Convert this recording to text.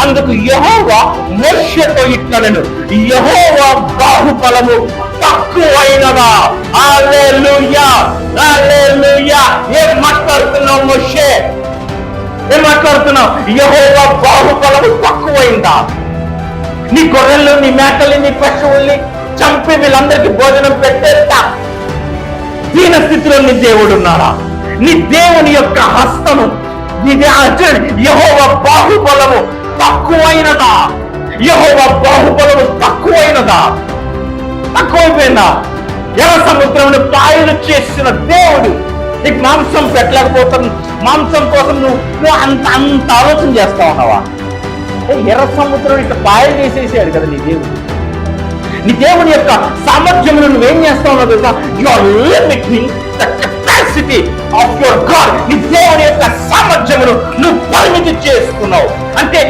అందుకు యెహోవా మోషేతో ఇట్లనెను, యెహోవా బాహుబలము తక్కువైనదా? హల్లెలూయా, హల్లెలూయా. ఏం మాట్లాడుతున్నావు మోషే? ఏం మాట్లాడుతున్నావు? యెహోవా బాహుబలము తక్కువైందా? నీ గొర్రెలు, నీ మేకల్ని, నీ పశువుల్ని చంపి వీళ్ళందరికీ భోజనం పెట్టేస్తా దీన స్థితిలో నీ దేవుడు ఉన్నాడా? నీ దేవుని యొక్క హస్తము, యెహోవా బాహుబలము తక్కువైనదా? యెహోవా బాహుబలము తక్కువైనదా? తక్కువైపోయిందా? ఎర్ర సముద్రమును పాయలు చేసిన దేవుడు నీకు మాంసం పెట్టలేకపోతాను, మాంసం కోసం నువ్వు అంత ఆలోచన చేస్తా ఉన్నావా? ఎర్ర సముద్రం ఇట్లా పాయలు చేసేసాడు కదా నీ దేవుడు. నీ దేవుని యొక్క సామర్థ్యమును నువ్వేం చేస్తా ఉన్నావు తెలుసా? You are limiting the capacity of your god. నీ దేవుని యొక్క సామర్థ్యమును నువ్వు పరిమితి చేస్తున్నావు. అంటే